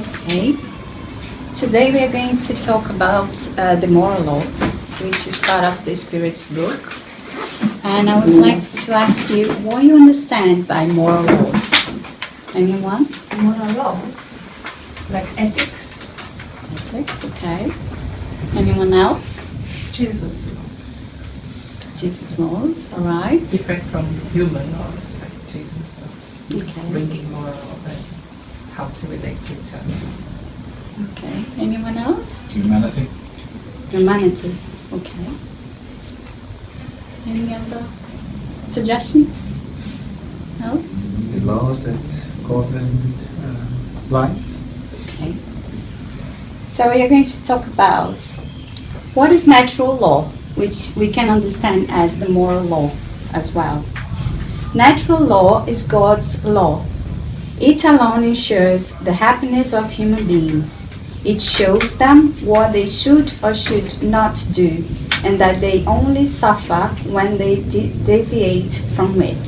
Okay. Today we are going to talk about the moral laws, which is part of the Spirit's book. And I would like to ask you what you understand by moral laws. Anyone? Moral laws, like ethics. Ethics, okay. Anyone else? Jesus laws. Jesus laws, all right. Different from human laws, like Jesus laws. Okay. Bringing moral and how to relate to each other. Okay. Anyone else? Humanity. Humanity, okay. Any other suggestions? No? The laws that govern life. Okay. So we are going to talk about what is natural law, which we can understand as the moral law as well. Natural law is God's law. It alone ensures the happiness of human beings. It shows them what they should or should not do, and that they only suffer when they deviate from it.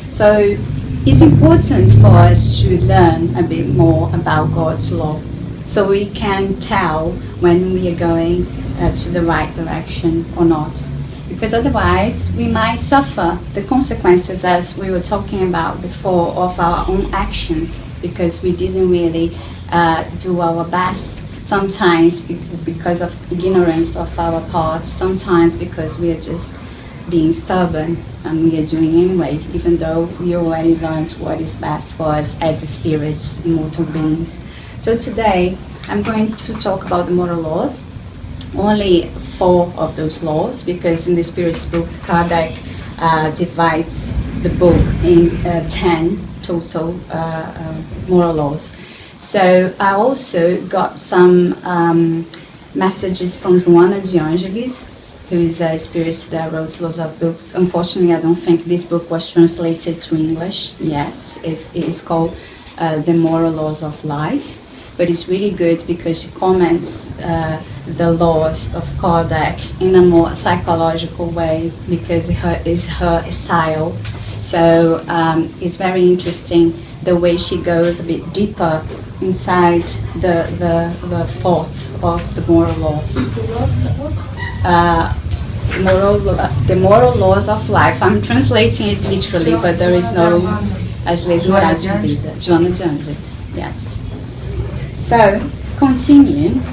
So it's important for us to learn a bit more about God's law, so we can tell when we are going to the right direction or not. Because otherwise we might suffer the consequences, as we were talking about before, of our own actions, because we didn't really do our best. Sometimes because of ignorance of our part, sometimes because we are just being stubborn and we are doing anyway, even though we already learned what is best for us as spirits, immortal beings. So today I'm going to talk about the moral laws, only 4 of those laws, because in the Spirit's book, Kardec divides the book in 10 total moral laws. So I also got some messages from Joana de Angelis, who is a spiritist that wrote lots of books. Unfortunately, I don't think this book was translated to English yet. It's called The Moral Laws of Life, but it's really good because she comments the laws of Kardec in a more psychological way, because it's her style. So it's very interesting the way she goes a bit deeper inside the thought of the moral laws. The moral laws of life. I'm translating it literally, but there is no as leis morais de vida. Joana de Angelis. Yes. So, continuing,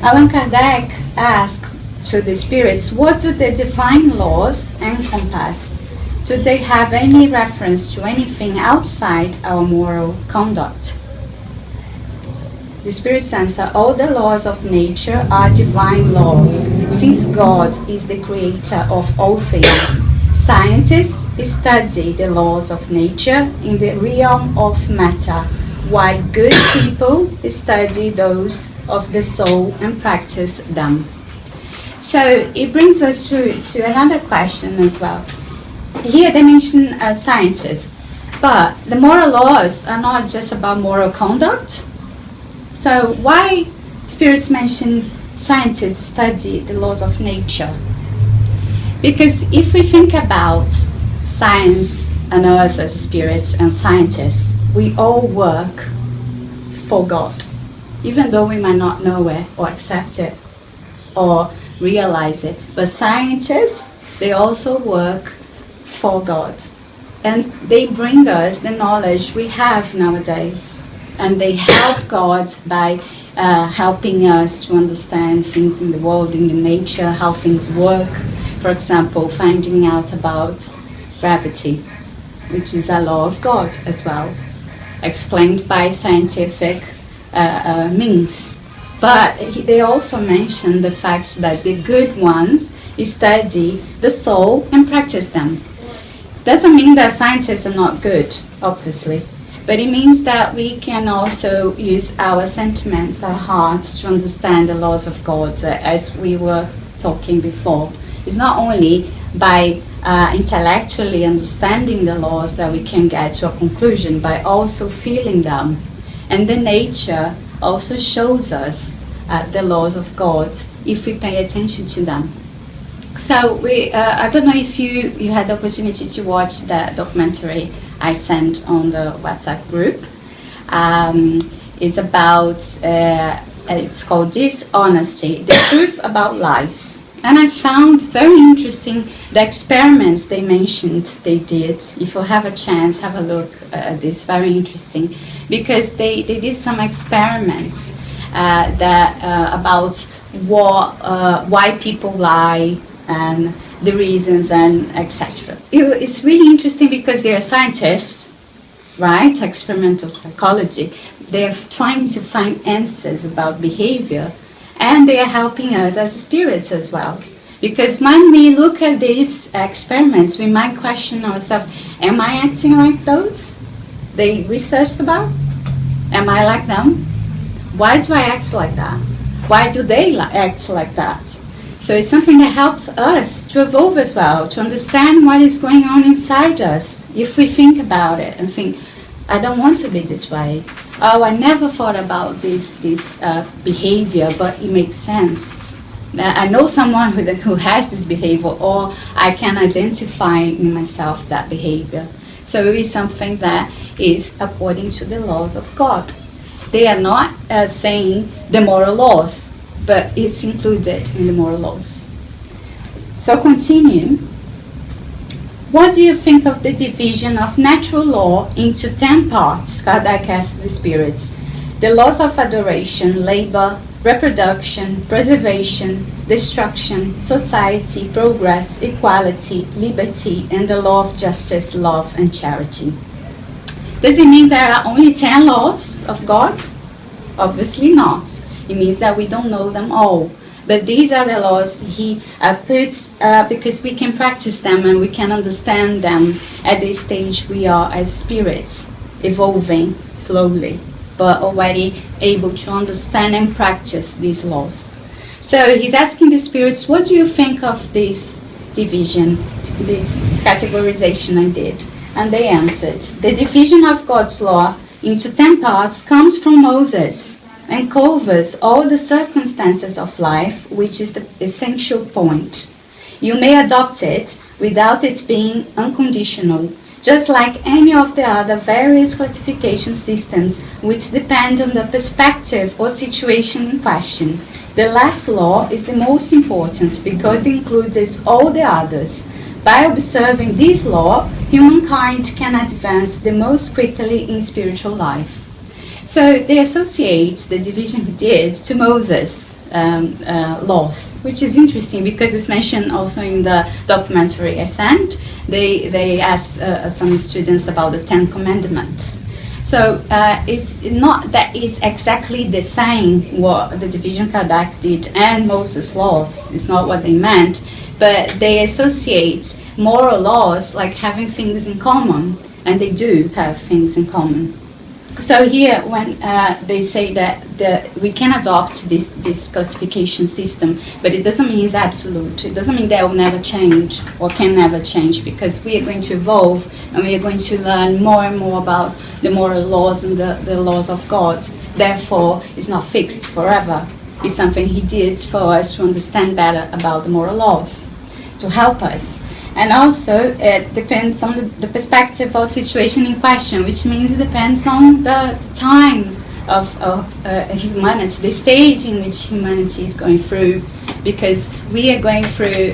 Allan Kardec asked to the spirits, what do the divine laws encompass? Do they have any reference to anything outside our moral conduct? The spirits answer, all the laws of nature are divine laws, since God is the creator of all things. Scientists study the laws of nature in the realm of matter, while good people study those of the soul and practice them. So it brings us to another question as well. Here they mention scientists, but the moral laws are not just about moral conduct. So why spirits mention scientists study the laws of nature? Because if we think about science and us as spirits and scientists, we all work for God, even though we might not know it or accept it or realize it. But scientists, they also work for God, and they bring us the knowledge we have nowadays, and they help God by helping us to understand things in the world, in the nature, how things work. For example, finding out about gravity, which is a law of God as well, explained by scientific means. But they also mention the fact that the good ones study the soul and practice them. Doesn't mean that scientists are not good, obviously, but it means that we can also use our sentiments, our hearts, to understand the laws of God, as we were talking before. It's not only by intellectually understanding the laws that we can get to a conclusion, but also feeling them. And the nature also shows us the laws of God if we pay attention to them. So I don't know if you had the opportunity to watch the documentary I sent on the WhatsApp group. is about, it's called Dishonesty, the Truth About Lies. And I found very interesting the experiments they mentioned they did. If you have a chance, have a look at this, very interesting. Because they did some experiments about why people lie and the reasons and etc. It's really interesting because they are scientists, right? Experimental psychology. They're trying to find answers about behavior, and they are helping us as spirits as well. Because when we look at these experiments, we might question ourselves, am I acting like those they researched about? Am I like them? Why do I act like that? Why do they act like that? So it's something that helps us to evolve as well, to understand what is going on inside us. If we think about it and think, I don't want to be this way. Oh, I never thought about this behavior, but it makes sense. I know someone who has this behavior, or I can identify in myself that behavior. So it is something that is according to the laws of God. They are not saying the moral laws, but it's included in the moral laws. So continue. What do you think of the division of natural law into 10 parts? Kardec asked the spirits. The laws of adoration, labor, reproduction, preservation, destruction, society, progress, equality, liberty, and the law of justice, love, and charity. Does it mean there are only 10 laws of God? Obviously not. It means that we don't know them all. But these are the laws he puts because we can practice them and we can understand them at this stage we are as spirits, evolving slowly, but already able to understand and practice these laws. So he's asking the spirits, what do you think of this division, this categorization I did? And they answered, the division of God's law into 10 parts comes from Moses and covers all the circumstances of life, which is the essential point. You may adopt it without it being unconditional, just like any of the other various classification systems which depend on the perspective or situation in question. The last law is the most important because it includes all the others. By observing this law, humankind can advance the most quickly in spiritual life. So they associate the division he did to Moses' laws, which is interesting because it's mentioned also in the documentary Ascent. They asked some students about the 10 Commandments. So it's not that it's exactly the same what the division Kardec did and Moses' laws. It's not what they meant, but they associate moral laws like having things in common, and they do have things in common. So here, when they say that we can adopt this classification system, but it doesn't mean it's absolute. It doesn't mean that will never change or can never change, because we are going to evolve and we are going to learn more and more about the moral laws and the laws of God. Therefore, it's not fixed forever. It's something he did for us to understand better about the moral laws, to help us. And also, it depends on the perspective or situation in question, which means it depends on the time of humanity, the stage in which humanity is going through, because we are going through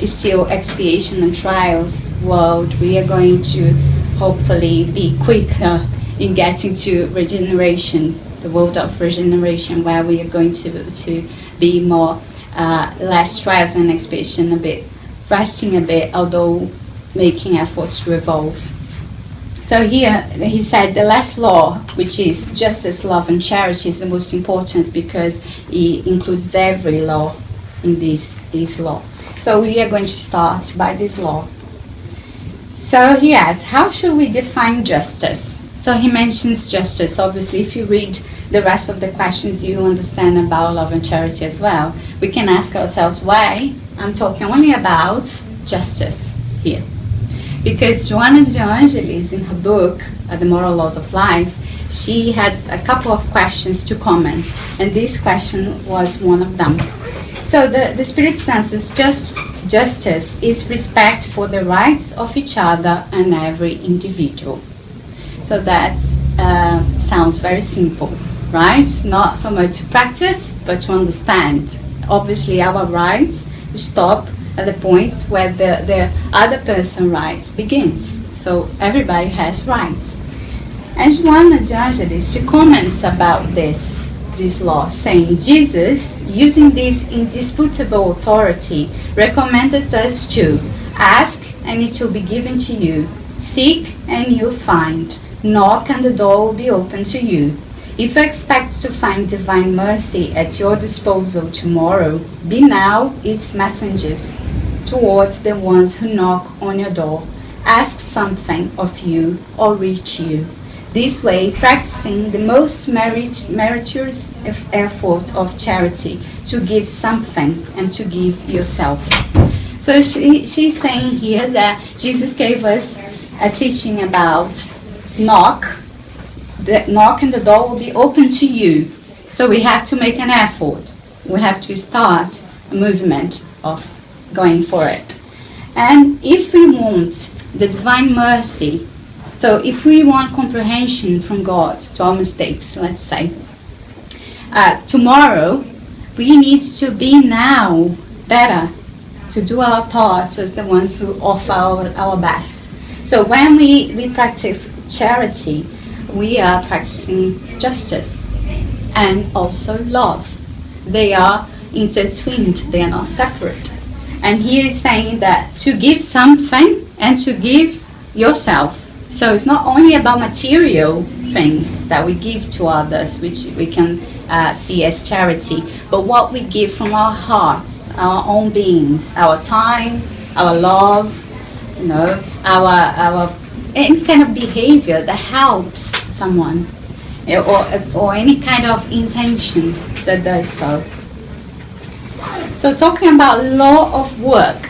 still expiation and trials world. We are going to hopefully be quicker in getting to regeneration, the world of regeneration, where we are going to be more less trials and expiation, a bit resting a bit, although making efforts to evolve. So here he said the last law, which is justice, love, and charity, is the most important because it includes every law in this law. So we are going to start by this law. So he asks, how should we define justice? So he mentions justice. Obviously, if you read the rest of the questions, you understand about love and charity as well. We can ask ourselves why I'm talking only about justice here. Because Joanna de Angelis, in her book, The Moral Laws of Life, she had a couple of questions to comment, and this question was one of them. So the Spirit senses justice is respect for the rights of each other and every individual. So that's sounds very simple, right? Not so much to practice, but to understand. Obviously, our rights stop at the points where the other person's rights begins. So everybody has rights. And Joanna de Angelis, she comments about this law, saying, Jesus, using this indisputable authority, recommended us to ask and it will be given to you, seek and you'll find, knock and the door will be open to you. If you expect to find divine mercy at your disposal tomorrow, be now its messengers towards the ones who knock on your door, ask something of you or reach you. This way, practicing the most meritorious effort of charity, to give something and to give yourself. So she's saying here that Jesus gave us a teaching about knock. The knock and the door will be open to you. So we have to make an effort. We have to start a movement of going for it. And if we want the divine mercy, so if we want comprehension from God to our mistakes, let's say, tomorrow we need to be now better, to do our parts as the ones who offer our best. So when we practice charity, we are practicing justice and also love. They are intertwined, they are not separate. And he is saying that to give something and to give yourself. So it's not only about material things that we give to others, which we can see as charity, but what we give from our hearts, our own beings, our time, our love, our any kind of behavior that helps someone, or any kind of intention that does so. So talking about law of work,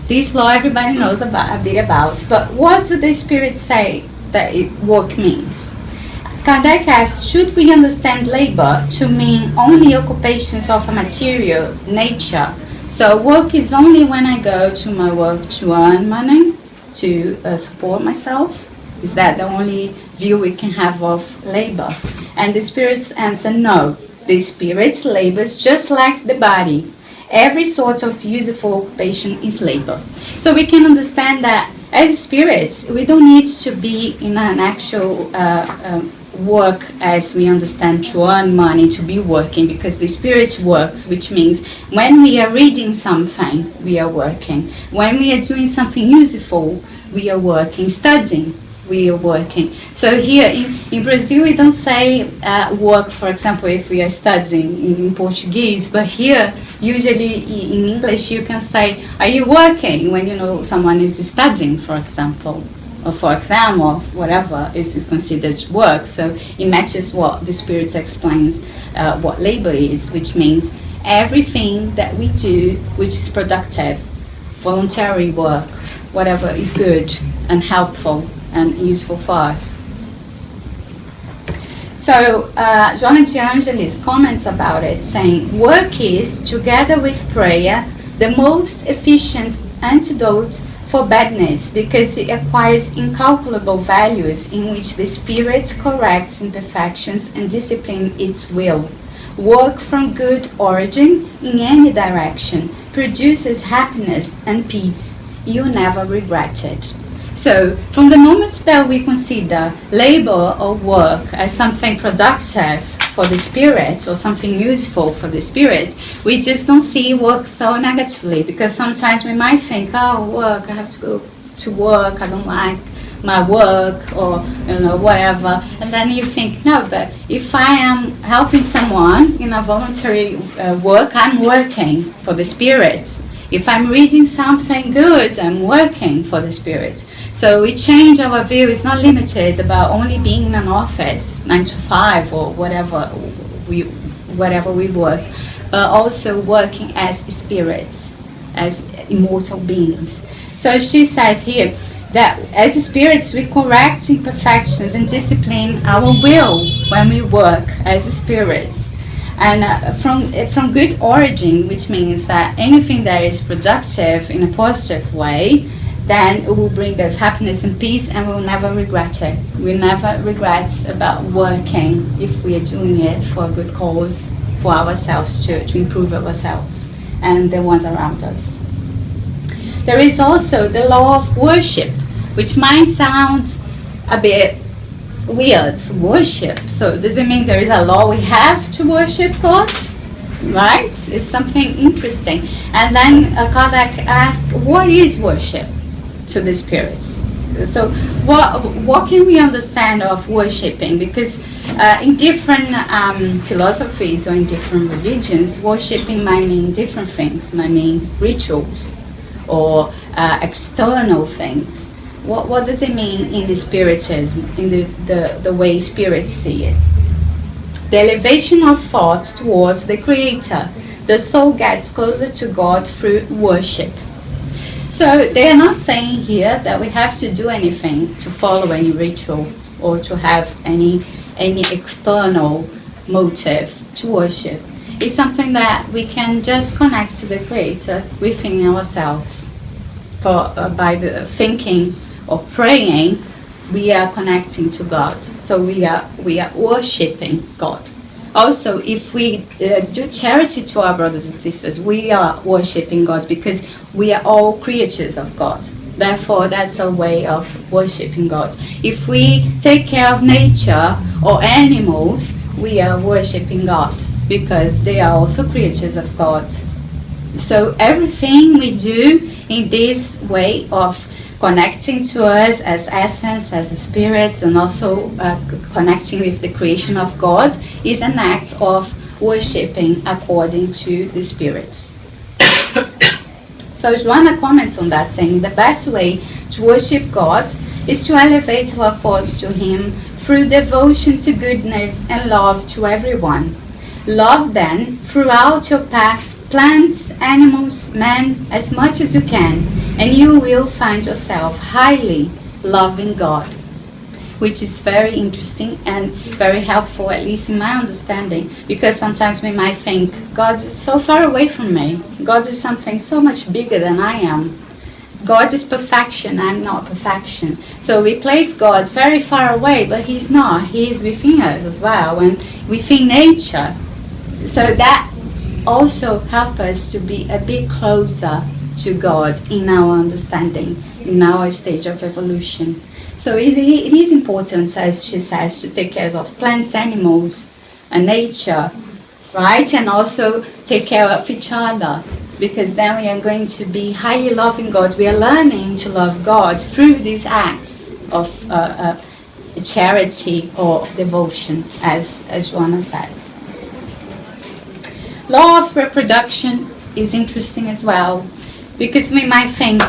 this law everybody knows a bit about, but what do the spirits say that work means? Kardec asks, should we understand labor to mean only occupations of a material nature? So work is only when I go to my work to earn money, to support myself? Is that the only view we can have of labor? And the spirits answer, no. The spirit labors just like the body. Every sort of useful occupation is labor. So we can understand that as spirits, we don't need to be in an actual work as we understand to earn money, to be working, because the spirit works, which means when we are reading something, we are working. When we are doing something useful, we are working. Studying, we are working. So here in Brazil, we don't say work, for example, if we are studying in Portuguese, but here, usually in English, you can say, are you working? When you know someone is studying, for example, or for exam, or whatever is considered work. So it matches what the Spirit explains what labor is, which means everything that we do which is productive, voluntary work, whatever is good and helpful and useful for us. So Joanna de Angelis comments about it, saying, work is, together with prayer, the most efficient antidote for badness, because it acquires incalculable values in which the spirit corrects imperfections and disciplines its will. Work from good origin in any direction produces happiness and peace. You never regret it. So, from the moment that we consider labor or work as something productive for the spirit or something useful for the spirit, we just don't see work so negatively, because sometimes we might think, oh, work, I have to go to work, I don't like my work, or whatever, and then you think, no, but if I am helping someone in a voluntary work, I'm working for the spirit. If I'm reading something good, I'm working for the spirit. So we change our view. It's not limited about only being in an office, 9 to 5 or whatever we work, but also working as spirits, as immortal beings. So she says here that as spirits we correct imperfections and discipline our will when we work as spirits. And from good origin, which means that anything that is productive in a positive way, then it will bring us happiness and peace, and we'll never regret it. We never regret about working if we are doing it for a good cause, for ourselves, to improve ourselves and the ones around us. There is also the law of worship, which might sound a bit weird. Worship. So does it mean there is a law we have to worship God? Right? It's something interesting. And then Kardec asked, what is worship to the spirits? So what can we understand of worshipping? Because in different philosophies or in different religions, worshipping might mean different things. It might mean rituals or external things. What does it mean in the Spiritism, in the way spirits see it? The elevation of thought towards the Creator. The soul gets closer to God through worship. So they are not saying here that we have to do anything to follow any ritual or to have any external motive to worship. It's something that we can just connect to the Creator within ourselves. By the thinking or praying, we are connecting to God. So we are worshipping God. Also, if we do charity to our brothers and sisters, we are worshipping God, because we are all creatures of God. Therefore, that's a way of worshipping God. If we take care of nature or animals, we are worshipping God, because they are also creatures of God. So everything we do in this way of connecting to us as essence, as spirits, and also connecting with the creation of God is an act of worshipping according to the spirits. So Joanna comments on that, saying the best way to worship God is to elevate our thoughts to Him through devotion to goodness and love to everyone. Love then throughout your path plants, animals, men, as much as you can, and you will find yourself highly loving God, which is very interesting and very helpful, at least in my understanding, because sometimes we might think, God is so far away from me. God is something so much bigger than I am. God is perfection, I'm not perfection. So we place God very far away, but He's not. He is within us as well, and within nature. So that also helps us to be a bit closer to God in our understanding, in our stage of evolution. So it is important, as she says, to take care of plants, animals, and nature, right? And also take care of each other, because then we are going to be highly loving God. We are learning to love God through these acts of charity or devotion, as Joanna says. Law of reproduction is interesting as well, because we might think,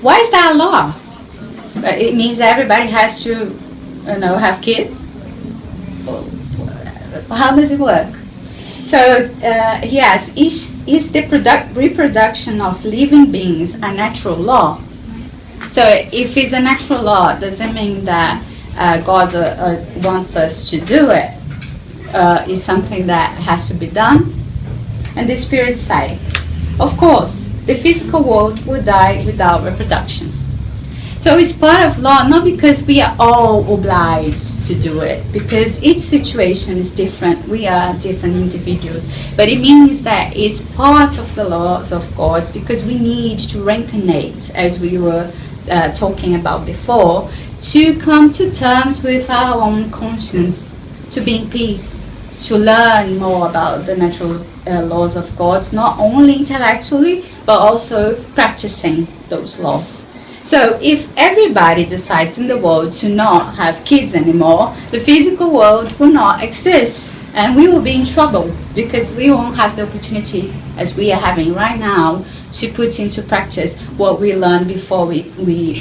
why is that a law? It means everybody has to, have kids. How does it work? So yes, is the reproduction of living beings a natural law? So if it's a natural law, does it mean that God wants us to do it? Is something that has to be done? And the spirits say, of course, the physical world will die without reproduction. So it's part of law, not because we are all obliged to do it, because each situation is different. We are different individuals. But it means that it's part of the laws of God, because we need to reincarnate, as we were talking about before, to come to terms with our own conscience, to be in peace, to learn more about the natural laws of God, not only intellectually, but also practicing those laws. So if everybody decides in the world to not have kids anymore, the physical world will not exist, and we will be in trouble, because we won't have the opportunity, as we are having right now, to put into practice what we learned before we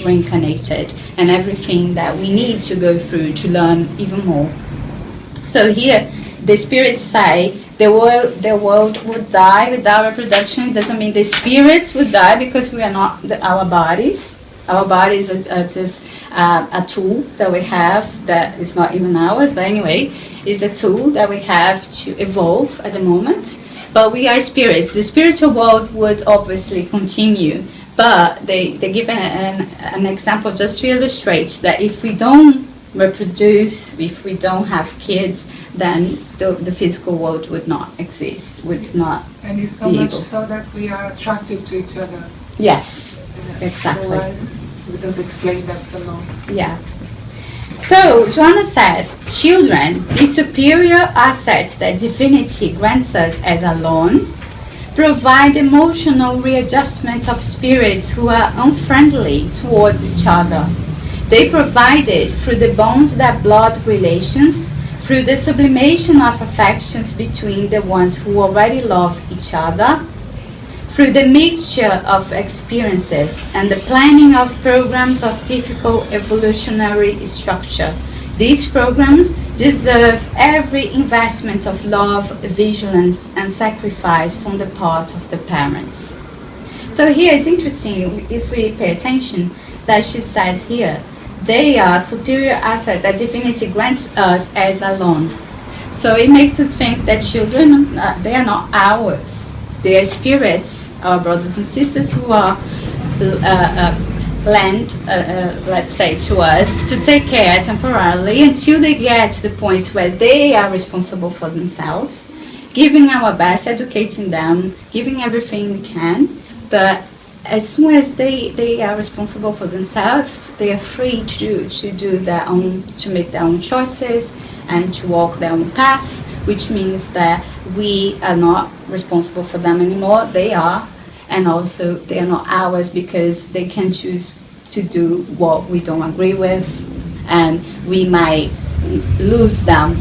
reincarnated, and everything that we need to go through to learn even more. So here, the spirits say the world would die without reproduction. It doesn't mean the spirits would die, because we are not our bodies. Our bodies are just a tool that we have that is not even ours, but anyway, is a tool that we have to evolve at the moment. But we are spirits. The spiritual world would obviously continue, But they give an example just to illustrate that if we don't reproduce, if we don't have kids, then the physical world would not exist, would not And it's so be much able. so that we are attracted to each other. Yes, exactly. Otherwise, we don't explain that so long. Yeah. So, Joanna says, children, the superior assets that divinity grants us as a loan, provide emotional readjustment of spirits who are unfriendly towards each other. They provide it through the bonds that blood relations, through the sublimation of affections between the ones who already love each other, through the mixture of experiences and the planning of programs of difficult evolutionary structure. These programs deserve every investment of love, vigilance, and sacrifice from the part of the parents. So here it's interesting, if we pay attention, that she says here, they are superior assets that divinity grants us as a loan. So it makes us think that children, they are not ours. They are spirits, our brothers and sisters who are lent, let's say, to us to take care temporarily until they get to the point where they are responsible for themselves, giving our best, educating them, giving everything we can. But as soon as they are responsible for themselves, they are free to do their own, to make their own choices and to walk their own path, which means that we are not responsible for them anymore. They are. And also they are not ours because they can choose to do what we don't agree with, and we might lose them.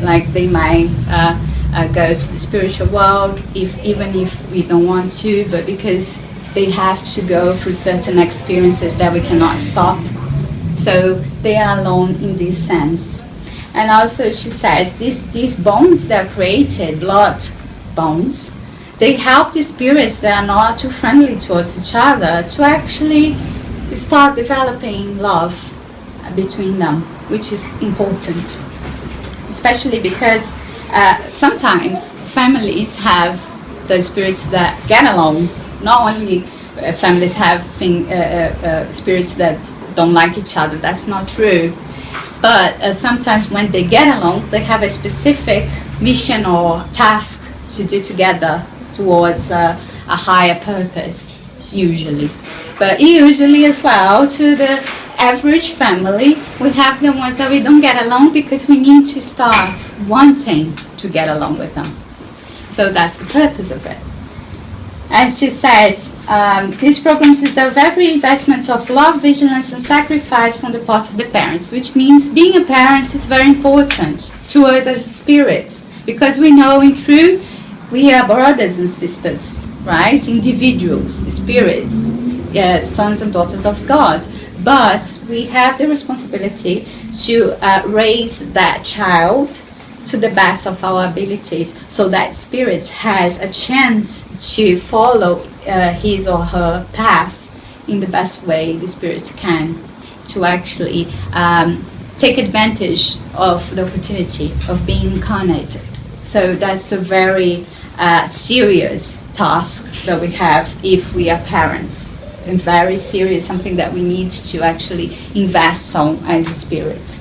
Like they might go to the spiritual world even if we don't want to, but because they have to go through certain experiences that we cannot stop. So they are alone in this sense. And also she says these bonds that are created, blood bonds, they help the spirits that are not too friendly towards each other to actually start developing love between them, which is important. Especially because sometimes families have the spirits that get along. Not only families have spirits that don't like each other, that's not true. But sometimes when they get along, they have a specific mission or task to do together towards a higher purpose, usually. But usually as well, to the average family, we have the ones that we don't get along because we need to start wanting to get along with them. So that's the purpose of it. And she says, these programs deserve every investment of love, vigilance, and sacrifice from the part of the parents, which means being a parent is very important to us as spirits, because we know in truth we are brothers and sisters, right? Individuals, spirits, sons and daughters of God. But we have the responsibility to raise that child to the best of our abilities, so that spirit has a chance to follow his or her paths in the best way the spirit can, to actually take advantage of the opportunity of being incarnated. So that's a very serious task that we have if we are parents, and very serious, something that we need to actually invest on as spirits.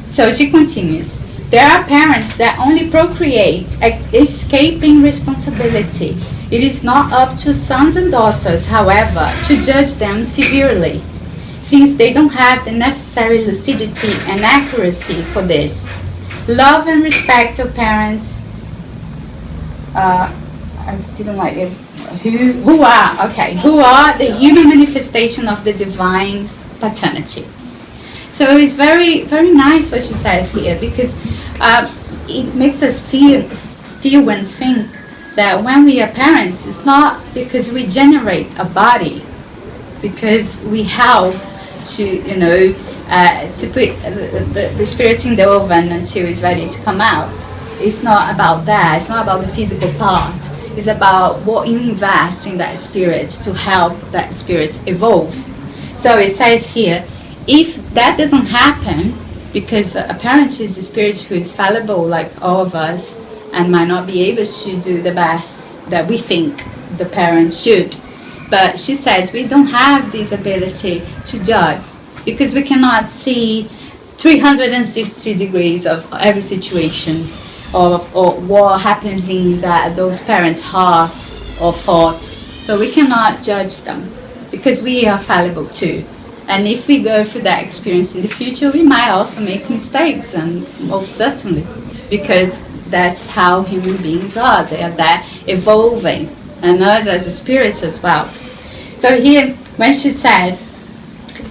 So she continues, there are parents that only procreate, escaping responsibility. It is not up to sons and daughters, however, to judge them severely, since they don't have the necessary lucidity and accuracy for this. Love and respect of parents, I didn't like it. Who are the human manifestation of the divine paternity. So it's very, very nice what she says here, because it makes us feel and think that when we are parents, it's not because we generate a body, because we help to, to put the spirit in the oven until it's ready to come out. It's not about that. It's not about the physical part. It's about what you invest in that spirit to help that spirit evolve. So it says here, if that doesn't happen, because a parent is a spirit who is fallible like all of us and might not be able to do the best that we think the parent should, But she says we don't have this ability to judge because we cannot see 360 degrees of every situation or what happens in those parents' hearts or thoughts. So we cannot judge them because we are fallible too. And if we go through that experience in the future, we might also make mistakes, and most certainly, because that's how human beings are. They are that evolving, and us as a spirit as well. So here, when she says,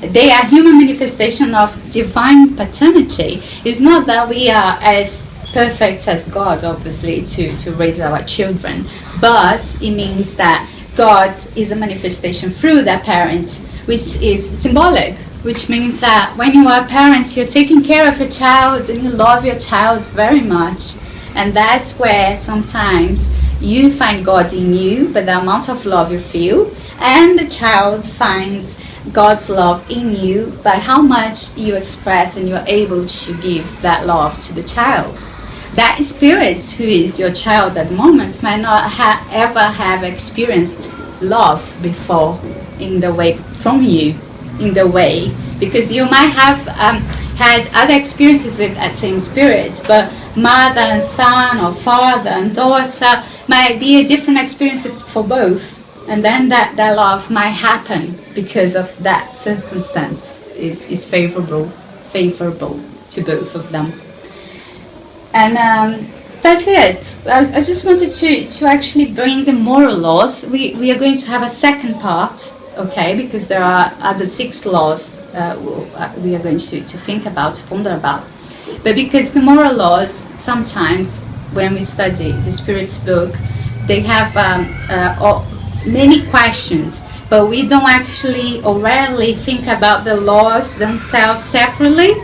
they are human manifestation of divine paternity, it's not that we are as perfect as God, obviously, to raise our children, but it means that God is a manifestation through that parent, which is symbolic, which means that when you are a parent, you're taking care of your child and you love your child very much. And that's where sometimes you find God in you, by the amount of love you feel, and the child finds God's love in you by how much you express and you're able to give that love to the child. That spirit who is your child at the moment might not ever have experienced love before in the way from you, in the way, because you might have had other experiences with that same spirit, but mother and son or father and daughter might be a different experience for both. And then that love might happen because of that circumstance is favorable to both of them. And that's it. I just wanted to actually bring the moral laws. We are going to have a second part, okay, because there are other 6 laws we are going to think about, to ponder about. But because the moral laws, sometimes when we study the Spirit's book, they have many questions, but we don't actually or rarely think about the laws themselves separately.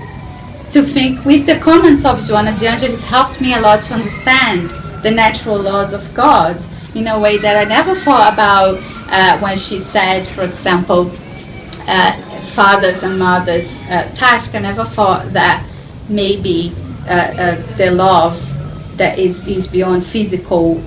To think with the comments of Joana de Angelis helped me a lot to understand the natural laws of God in a way that I never thought about when she said, for example, fathers and mothers task. I never thought that maybe the love that is beyond physical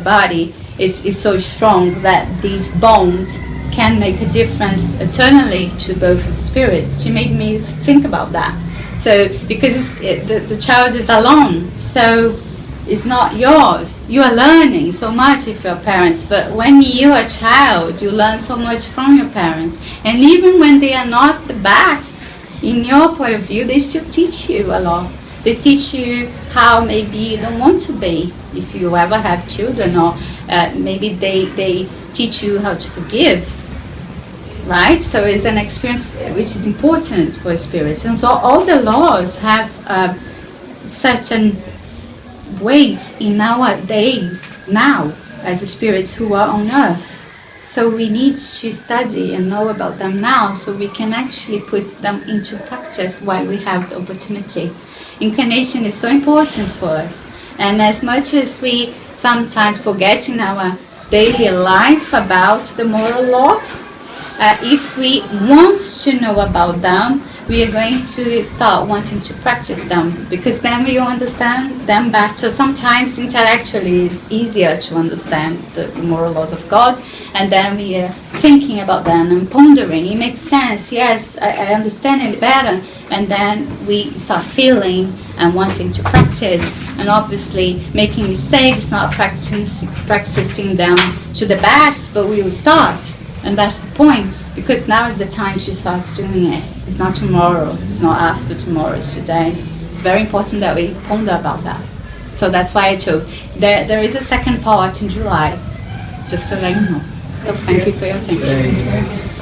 body is so strong that these bonds can make a difference eternally to both spirits. She made me think about that. So, because the child is alone, so it's not yours. You are learning so much with your parents, but when you're a child, you learn so much from your parents. And even when they are not the best, in your point of view, they still teach you a lot. They teach you how maybe you don't want to be if you ever have children, or maybe they teach you how to forgive. Right? So it's an experience which is important for spirits. And so all the laws have certain weight in our days now as the spirits who are on earth. So we need to study and know about them now so we can actually put them into practice while we have the opportunity. Incarnation is so important for us. And as much as we sometimes forget in our daily life about the moral laws, if we want to know about them, we are going to start wanting to practice them, because then we understand them better. Sometimes intellectually it's easier to understand the moral laws of God, and then we are thinking about them and pondering. It makes sense, yes, I understand it better, and then we start feeling and wanting to practice, and obviously making mistakes, not practicing them to the best, but we will start. And that's the point, because now is the time to start doing it. It's not tomorrow, it's not after tomorrow, it's today. It's very important that we ponder about that. So that's why I chose. There is a second part in July, just so that you know. So thank you for your attention.